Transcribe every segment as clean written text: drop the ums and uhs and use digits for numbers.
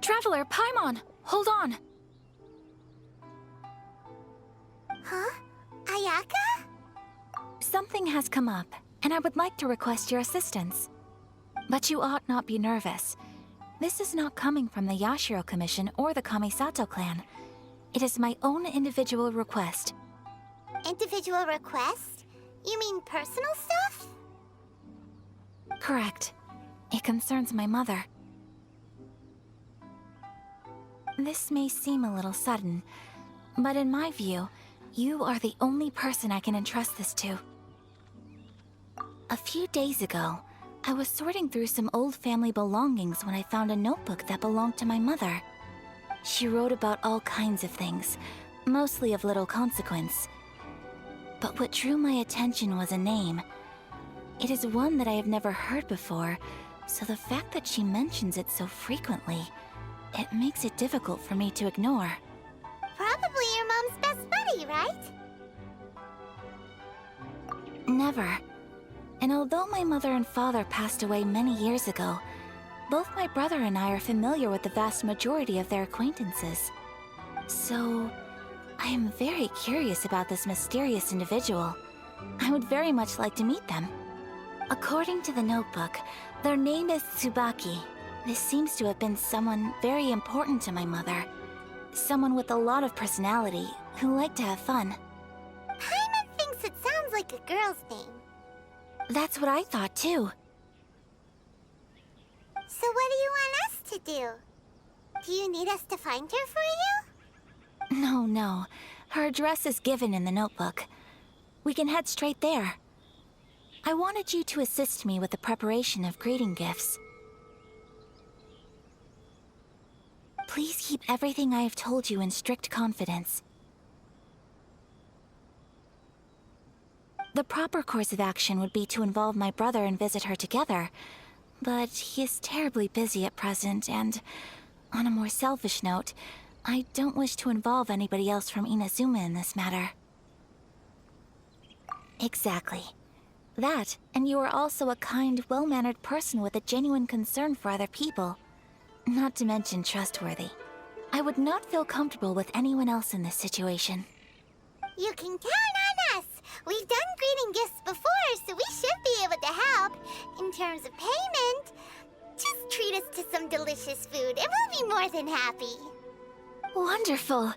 Traveler, Paimon! Hold on! Huh? Ayaka? Something has come up, and I would like to request your assistance. But you ought not be nervous. This is not coming from the Yashiro Commission or the Kamisato clan. It is my own individual request. Individual request? You mean personal stuff? Correct. It concerns my mother. This may seem a little sudden, but in my view, you are the only person I can entrust this to. A few days ago, I was sorting through some old family belongings when I found a notebook that belonged to my mother. She wrote about all kinds of things, mostly of little consequence. But what drew my attention was a name. It is one that I have never heard before, so the fact that she mentions it so frequently, it makes it difficult for me to ignore. Probably your mom's best buddy, right? Never. And although my mother and father passed away many years ago, both my brother and I are familiar with the vast majority of their acquaintances. So, I am very curious about this mysterious individual. I would very much like to meet them. According to the notebook, their name is Tsubaki. This seems to have been someone very important to my mother. Someone with a lot of personality, who liked to have fun. Paimon thinks it sounds like a girl's name. That's what I thought too. So what do you want us to do? Do you need us to find her for you? No. Her address is given in the notebook. We can head straight there. I wanted you to assist me with the preparation of greeting gifts. Please keep everything I have told you in strict confidence. The proper course of action would be to involve my brother and visit her together, but he is terribly busy at present, and on a more selfish note, I don't wish to involve anybody else from Inazuma in this matter. Exactly. That, and you are also a kind, well-mannered person with a genuine concern for other people. Not to mention trustworthy. I would not feel comfortable with anyone else in this situation. You can count on us! We've done greeting gifts before, so we should be able to help. In terms of payment, just treat us to some delicious food and we'll be more than happy. Wonderful!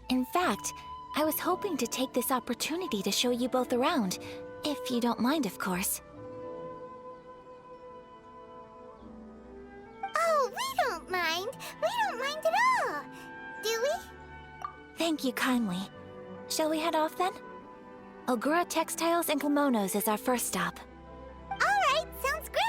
In fact, I was hoping to take this opportunity to show you both around, if you don't mind, of course. Oh, we don't mind. We don't mind at all. Do we? Thank you kindly. Shall we head off then? Ogura Textiles and Kimonos is our first stop. All right, sounds great.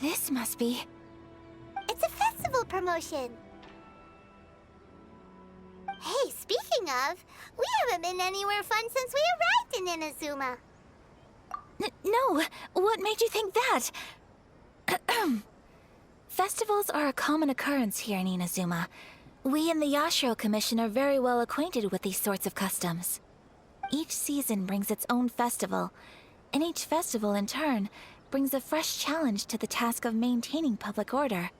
This must be... It's a festival promotion. Hey, speaking of, we haven't been anywhere fun since we arrived in Inazuma. No! What made you think that? Festivals are a common occurrence here in Inazuma. We in the Yashiro Commission are very well acquainted with these sorts of customs. Each season brings its own festival, and each festival, in turn, brings a fresh challenge to the task of maintaining public order.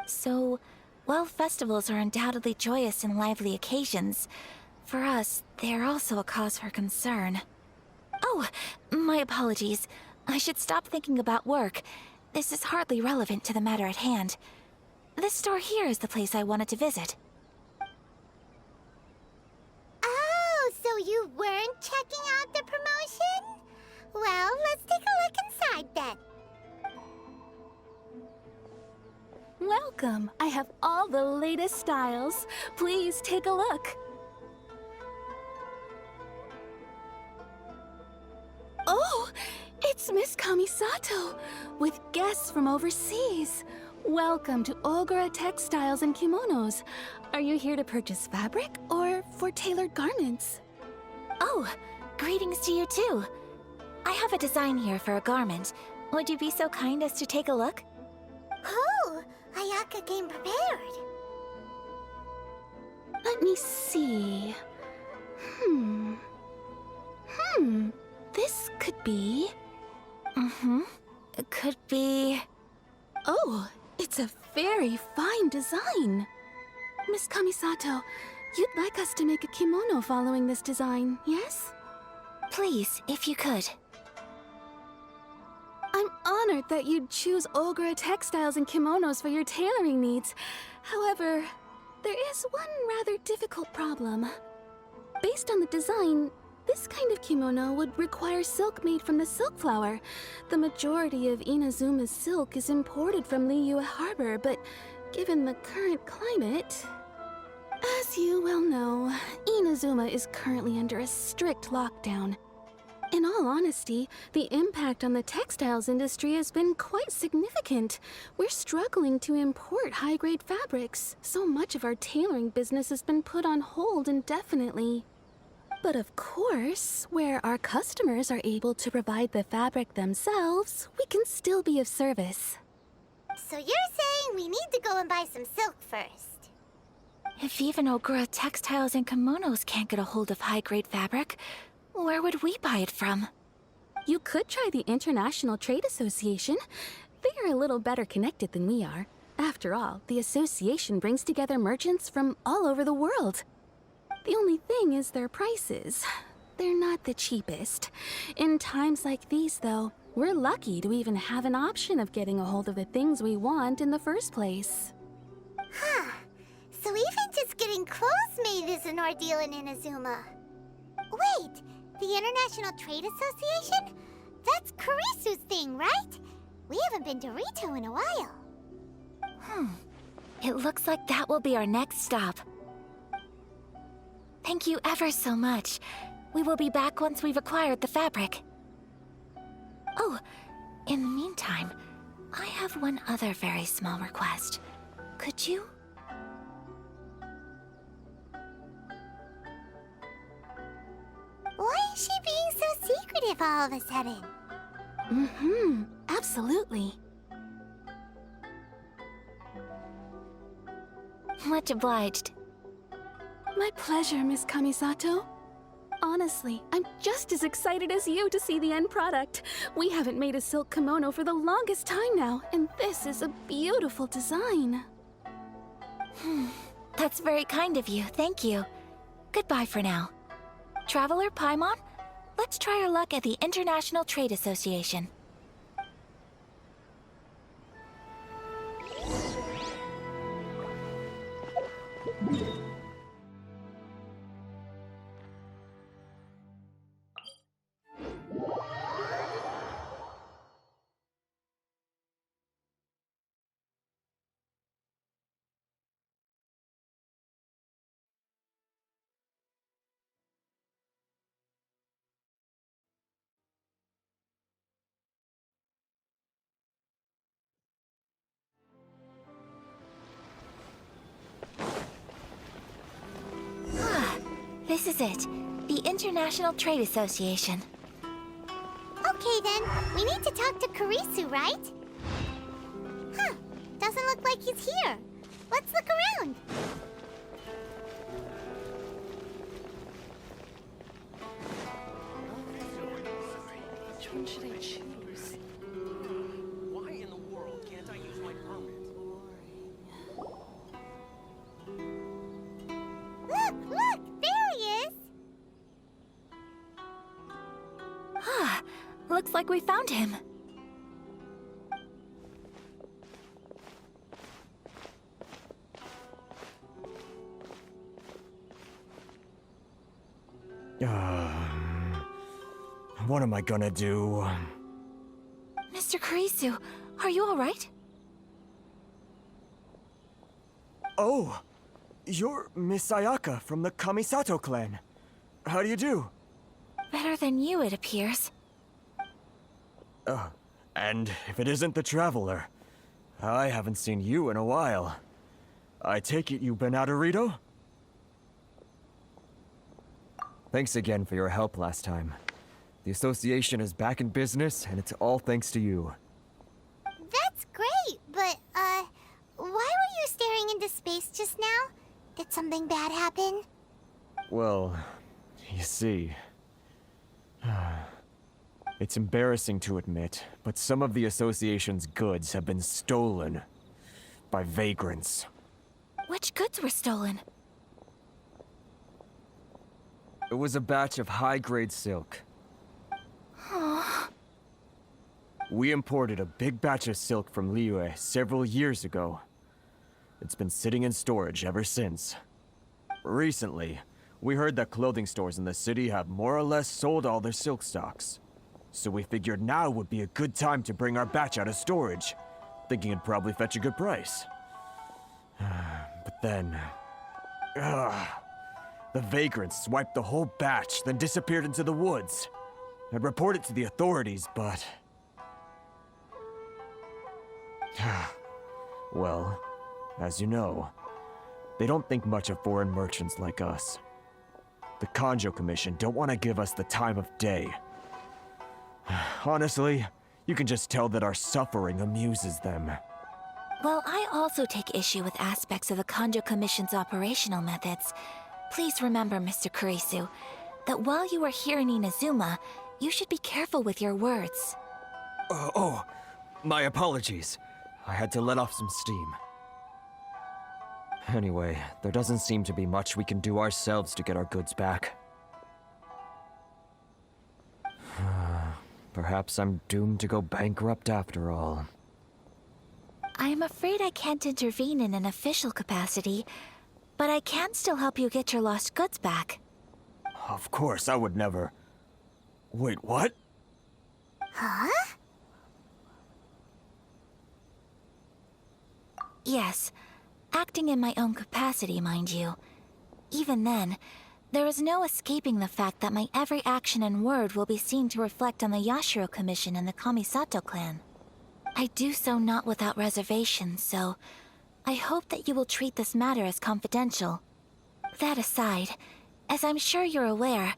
So, while festivals are undoubtedly joyous and lively occasions, for us, they are also a cause for concern. Oh, my apologies. I should stop thinking about work. This is hardly relevant to the matter at hand. This store here is the place I wanted to visit. Oh, so you weren't checking out the promotion? Well, let's take a look inside then. Welcome. I have all the latest styles. Please take a look. Oh, it's Miss Kamisato with guests from overseas. Welcome to Ogura Textiles and Kimonos. Are you here to purchase fabric or for tailored garments? Oh, greetings to you too. I have a design here for a garment. Would you be so kind as to take a look? Oh, Ayaka came prepared. Let me see. This could be... It could be... Oh, it's a very fine design. Miss Kamisato, you'd like us to make a kimono following this design, yes? Please, if you could. I'm honored that you'd choose Ogura Textiles and Kimonos for your tailoring needs. However, there is one rather difficult problem. Based on the design, this kind of kimono would require silk made from the silk flower. The majority of Inazuma's silk is imported from Liyue Harbor, but given the current climate... As you well know, Inazuma is currently under a strict lockdown. In all honesty, the impact on the textiles industry has been quite significant. We're struggling to import high-grade fabrics. So much of our tailoring business has been put on hold indefinitely. But of course, where our customers are able to provide the fabric themselves, we can still be of service. So you're saying we need to go and buy some silk first? If even Ogura Textiles and Kimonos can't get a hold of high-grade fabric, where would we buy it from? You could try the International Trade Association. They are a little better connected than we are. After all, the association brings together merchants from all over the world. The only thing is their prices. They're not the cheapest. In times like these, though, we're lucky to even have an option of getting a hold of the things we want in the first place. Huh. So even just getting clothes made is an ordeal in Inazuma. Wait, the International Trade Association? That's Kurisu's thing, right? We haven't been to Rito in a while. It looks like that will be our next stop. Thank you ever so much. We will be back once we've acquired the fabric. Oh, in the meantime, I have one other very small request. Could you? Why is she being so secretive all of a sudden? Absolutely. Much obliged. My pleasure, Miss Kamisato. Honestly, I'm just as excited as you to see the end product. We haven't made a silk kimono for the longest time now, and this is a beautiful design. That's very kind of you, thank you. Goodbye for now. Traveler Paimon, let's try our luck at the International Trade Association. This is it. The International Trade Association. Okay then, we need to talk to Kurisu, right? Huh, doesn't look like he's here. Let's look around. Which one should I choose? Why in the world can't I use my permit? Look, there he is. Looks like we found him. What am I gonna do? Mr. Kurisu, are you all right? Oh, you're Miss Ayaka from the Kamisato clan. How do you do? Better than you, it appears. And if it isn't the Traveler, I haven't seen you in a while. I take it you've been out of Rito? Thanks again for your help last time. The association is back in business, and it's all thanks to you. That's great, but, why were you staring into space just now? Did something bad happen? Well, you see... It's embarrassing to admit, but some of the association's goods have been stolen by vagrants. Which goods were stolen? It was a batch of high-grade silk. We imported a big batch of silk from Liyue several years ago. It's been sitting in storage ever since. Recently, we heard that clothing stores in the city have more or less sold all their silk stocks. So we figured now would be a good time to bring our batch out of storage, thinking it'd probably fetch a good price. But then... the vagrants swiped the whole batch, then disappeared into the woods. I'd report it to the authorities, but... Well, as you know, they don't think much of foreign merchants like us. The Kanjo Commission don't want to give us the time of day. Honestly, you can just tell that our suffering amuses them. Well, I also take issue with aspects of the Kanjo Commission's operational methods. Please remember, Mr. Kurisu, that while you are here in Inazuma, you should be careful with your words. My apologies. I had to let off some steam. Anyway, there doesn't seem to be much we can do ourselves to get our goods back. Perhaps I'm doomed to go bankrupt after all. I'm afraid I can't intervene in an official capacity, but I can still help you get your lost goods back. Of course, I would never... Wait, what? Huh? Yes, acting in my own capacity, mind you. Even then, there is no escaping the fact that my every action and word will be seen to reflect on the Yashiro Commission and the Kamisato clan. I do so not without reservation, so I hope that you will treat this matter as confidential. That aside, as I'm sure you're aware,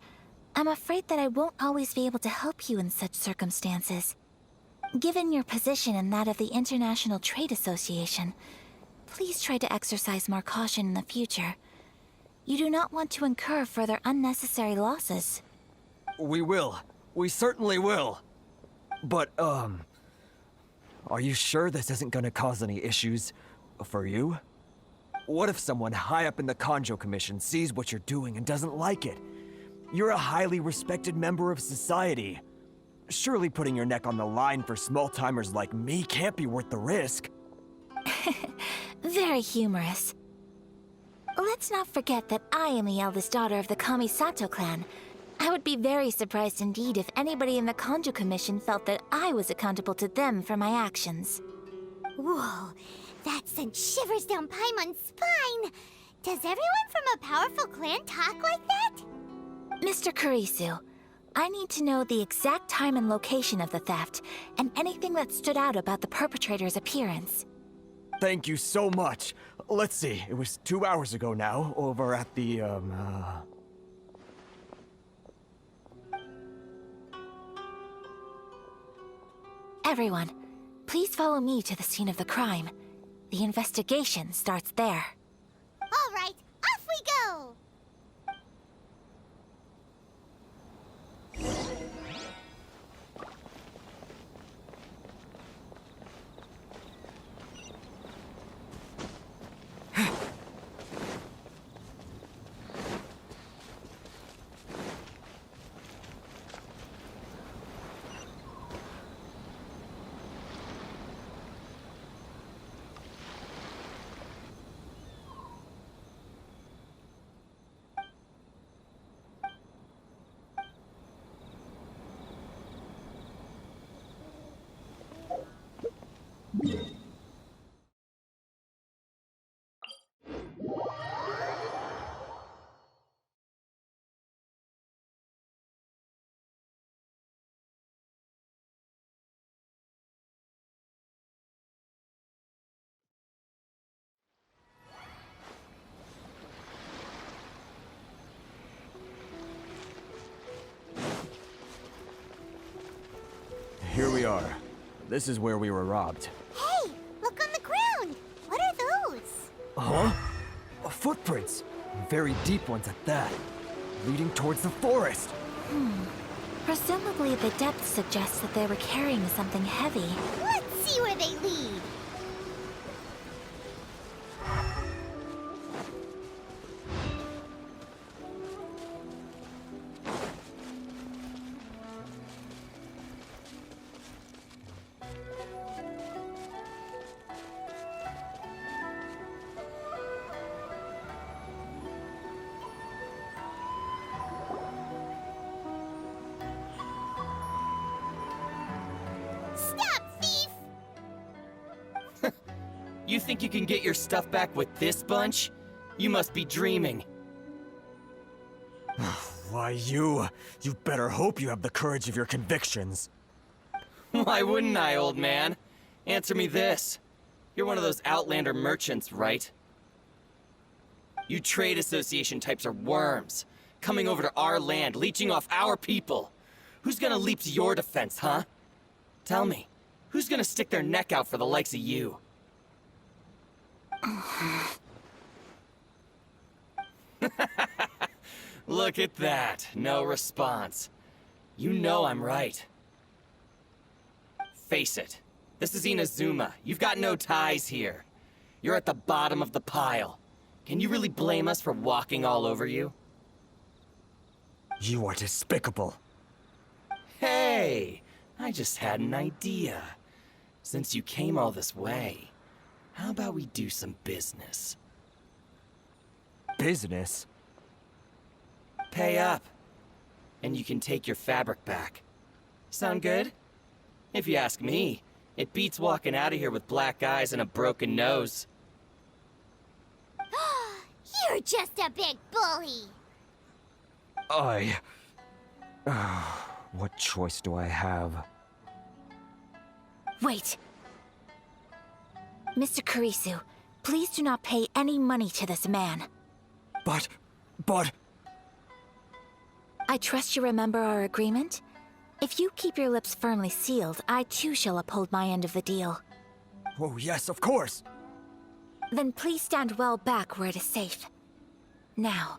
I'm afraid that I won't always be able to help you in such circumstances. Given your position and that of the International Trade Association, please try to exercise more caution in the future. You do not want to incur further unnecessary losses. We will. We certainly will. But, are you sure this isn't gonna cause any issues for you? What if someone high up in the Kanjo Commission sees what you're doing and doesn't like it? You're a highly respected member of society. Surely putting your neck on the line for small-timers like me can't be worth the risk. Very humorous. Let's not forget that I am the eldest daughter of the Kamisato clan. I would be very surprised indeed if anybody in the Kanjo Commission felt that I was accountable to them for my actions. Whoa, that sent shivers down Paimon's spine! Does everyone from a powerful clan talk like that? Mr. Kurisu, I need to know the exact time and location of the theft, and anything that stood out about the perpetrator's appearance. Thank you so much. Let's see, it was 2 hours ago now, over at the, Everyone, please follow me to the scene of the crime. The investigation starts there. All right, off we go! This is where we were robbed. Hey, look on the ground! What are those? Huh? Footprints. Very deep ones at that. Leading towards the forest. Presumably the depth suggests that they were carrying something heavy. Let's see where they lead. Stop, thief! You think you can get your stuff back with this bunch? You must be dreaming. Why, you better hope you have the courage of your convictions. Why wouldn't I, old man? Answer me this. You're one of those Outlander merchants, right? You trade association types are worms. Coming over to our land, leeching off our people. Who's gonna leap to your defense, huh? Tell me, who's gonna stick their neck out for the likes of you? Look at that. No response. You know I'm right. Face it. This is Inazuma. You've got no ties here. You're at the bottom of the pile. Can you really blame us for walking all over you? You are despicable. Hey! I just had an idea. Since you came all this way, how about we do some business? Business? Pay up. And you can take your fabric back. Sound good? If you ask me, it beats walking out of here with black eyes and a broken nose. You're just a big bully! What choice do I have? Wait. Mr. Kurisu, please do not pay any money to this man. But... I trust you remember our agreement? If you keep your lips firmly sealed, I too shall uphold my end of the deal. Oh yes, of course! Then please stand well back where it is safe. Now,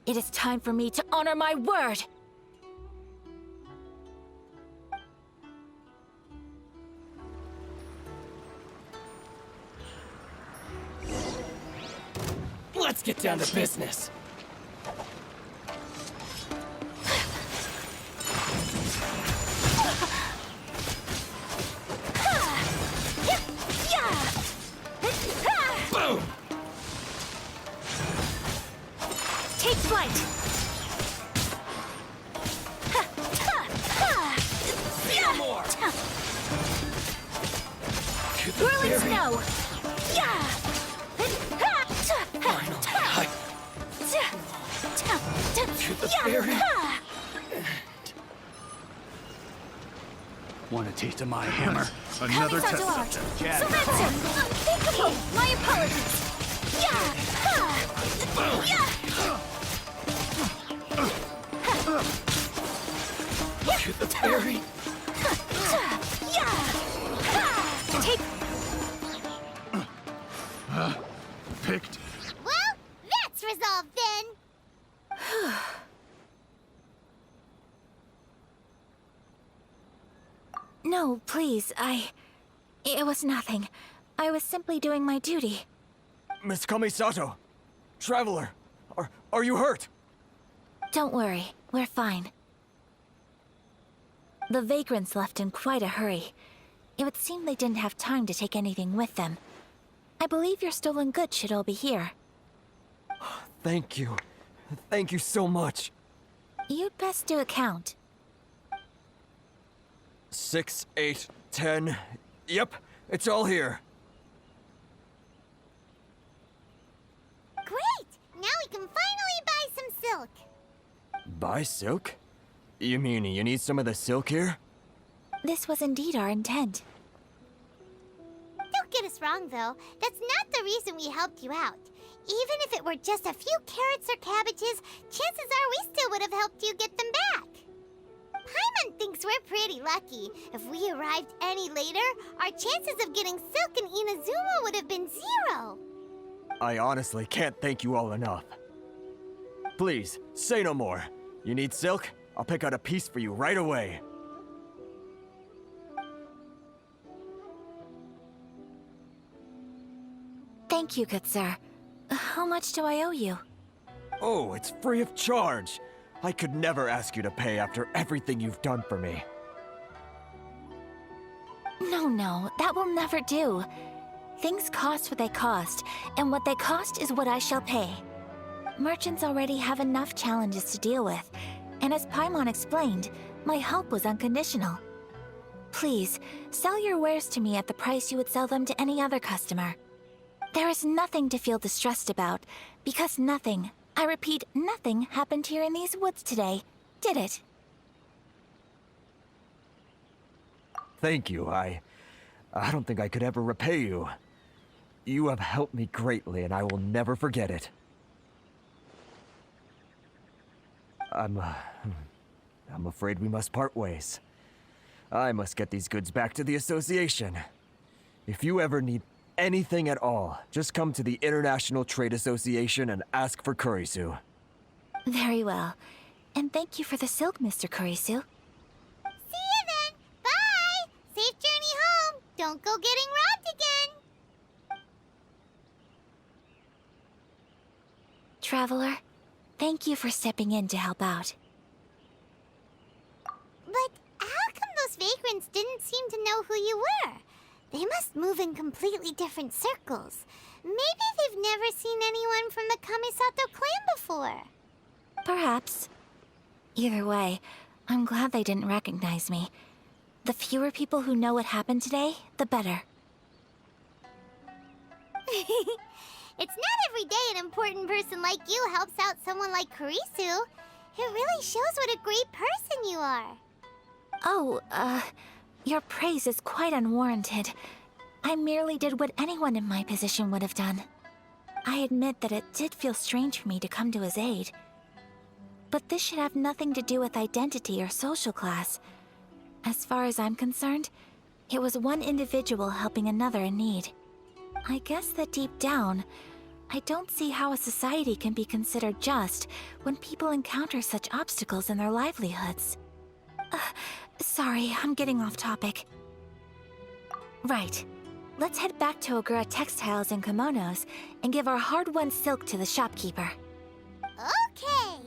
it is time for me to honor my word! Let's get down to business. Boom! Take flight! Feel more! To the Whirling very snow! final height. To the very Want a taste of my hammer? Another Kami-san test. Art! Jab. Soretsu! Unthinkable! My apologies! to the very Take... Picked. Well, that's resolved then! No, please, It was nothing. I was simply doing my duty. Miss Kamisato! Traveler! Are you hurt? Don't worry, we're fine. The vagrants left in quite a hurry. It would seem they didn't have time to take anything with them. I believe your stolen goods should all be here. Thank you. Thank you so much. You'd best do a count. 6, 8, 10... Yep, it's all here. Great! Now we can finally buy some silk! Buy silk? You mean you need some of the silk here? This was indeed our intent. Don't get us wrong, though. That's not the reason we helped you out. Even if it were just a few carrots or cabbages, chances are we still would have helped you get them back. Paimon thinks we're pretty lucky. If we arrived any later, our chances of getting Silk and Inazuma would have been 0. I honestly can't thank you all enough. Please, say no more. You need silk? I'll pick out a piece for you right away. Thank you, good sir. How much do I owe you? Oh, it's free of charge. I could never ask you to pay after everything you've done for me. No, that will never do. Things cost what they cost, and what they cost is what I shall pay. Merchants already have enough challenges to deal with, and as Paimon explained, my help was unconditional. Please, sell your wares to me at the price you would sell them to any other customer. There is nothing to feel distressed about, because nothing, I repeat, nothing happened here in these woods today, did it? Thank you. I don't think I could ever repay you. You have helped me greatly, and I will never forget it. I'm afraid we must part ways. I must get these goods back to the association. If you ever need anything at all, just come to the International Trade Association and ask for Kurisu. Very well. And thank you for the silk, Mr. Kurisu. See you then. Bye. Safe journey home. Don't go getting robbed again. Traveler, thank you for stepping in to help out. But how come those vagrants didn't seem to know who you were? They must move in completely different circles. Maybe they've never seen anyone from the Kamisato clan before. Perhaps. Either way, I'm glad they didn't recognize me. The fewer people who know what happened today, the better. It's not every day an important person like you helps out someone like Kurisu. It really shows what a great person you are. Oh, your praise is quite unwarranted. I merely did what anyone in my position would have done. I admit that it did feel strange for me to come to his aid. But this should have nothing to do with identity or social class. As far as I'm concerned, it was one individual helping another in need. I guess that deep down, I don't see how a society can be considered just when people encounter such obstacles in their livelihoods. Sorry, I'm getting off topic. Right. Let's head back to Ogura Textiles and Kimonos and give our hard-won silk to the shopkeeper. Okay.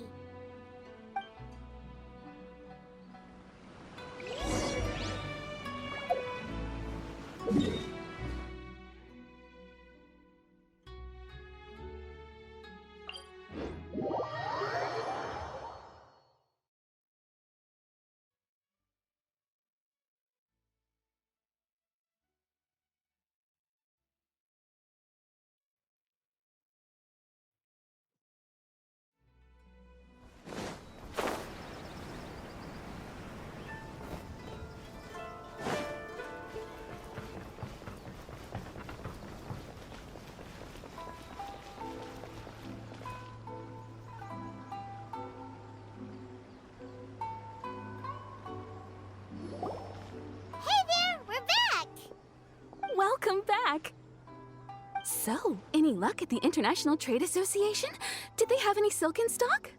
Hey there, we're back. Welcome back! So, any luck at the International Trade Association? Did they have any silk in stock?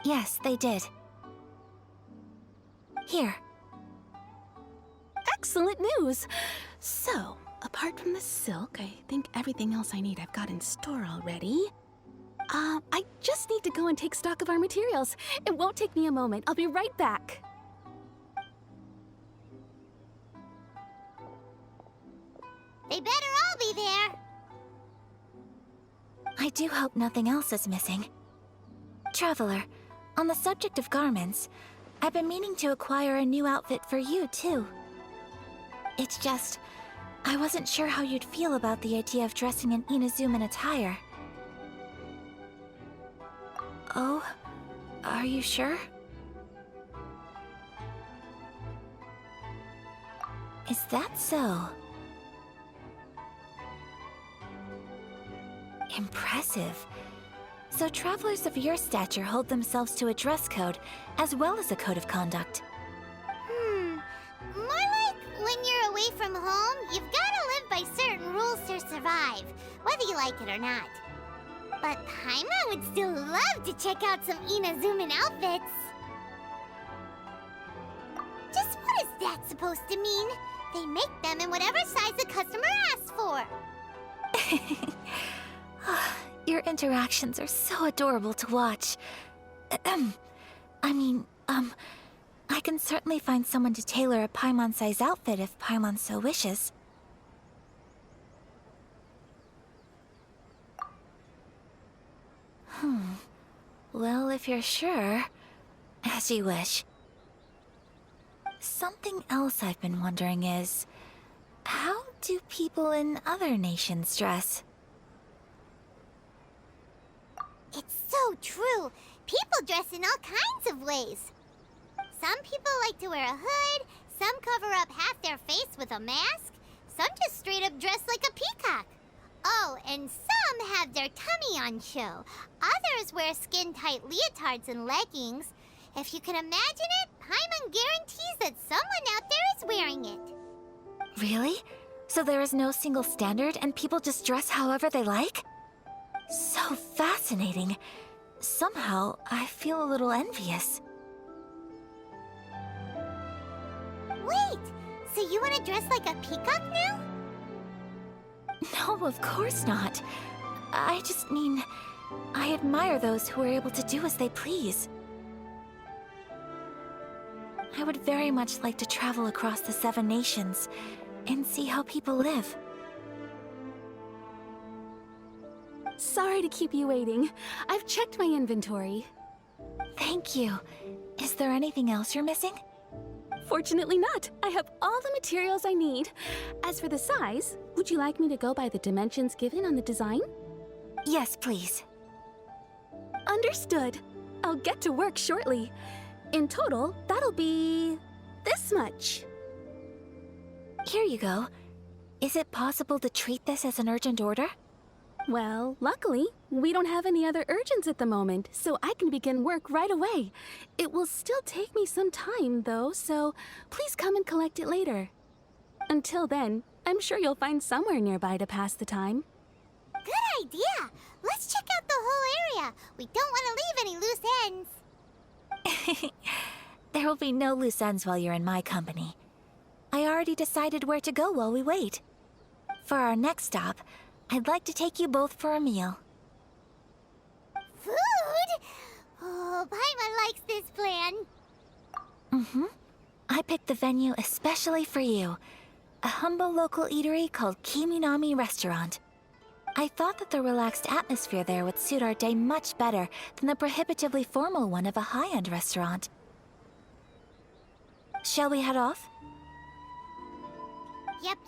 Yes, they did. Here. Excellent news! So, apart from the silk, I think everything else I need I've got in store already. I just need to go and take stock of our materials. It won't take me a moment. I'll be right back. They better all be there. I do hope nothing else is missing. Traveler, on the subject of garments, I've been meaning to acquire a new outfit for you, too. It's just, I wasn't sure how you'd feel about the idea of dressing in Inazuman attire. Oh, are you sure? Is that so? Impressive. So travelers of your stature hold themselves to a dress code, as well as a code of conduct. like it or not. But Paimon would still love to check out some Inazuman outfits. Just what is that supposed to mean? They make them in whatever size the customer asks for. Your interactions are so adorable to watch. I can certainly find someone to tailor a Paimon-size outfit if Paimon so wishes. Well, if you're sure, as you wish. Something else I've been wondering is, how do people in other nations dress? It's so true. People dress in all kinds of ways. Some people like to wear a hood, some cover up half their face with a mask, some just straight up dress like a peacock. Oh, and some have their tummy on show. Others wear skin-tight leotards and leggings. If you can imagine it, Paimon guarantees that someone out there is wearing it. Really? So there is no single standard and people just dress however they like? So fascinating. Somehow, I feel a little envious. Wait, so you want to dress like a peacock now? No, of course not. I just mean, I admire those who are able to do as they please. I would very much like to travel across the 7 nations and see how people live. Sorry to keep you waiting. I've checked my inventory. Thank you. Is there anything else you're missing? Fortunately not. I have all the materials I need. As for the size, would you like me to go by the dimensions given on the design? Yes, please. Understood. I'll get to work shortly. In total, that'll be this much. Here you go. Is it possible to treat this as an urgent order? Well, luckily, we don't have any other urgents at the moment, so I can begin work right away. It will still take me some time, though, so please come and collect it later. Until then, I'm sure you'll find somewhere nearby to pass the time. Good idea. Let's check out the whole area. We don't want to leave any loose ends. There will be no loose ends while you're in my company. I already decided where to go while we wait. For our next stop, I'd like to take you both for a meal. Food? Oh, Paimon likes this plan. I picked the venue especially for you. A humble local eatery called Kiminami Restaurant. I thought that the relaxed atmosphere there would suit our day much better than the prohibitively formal one of a high-end restaurant. Shall we head off? Yep.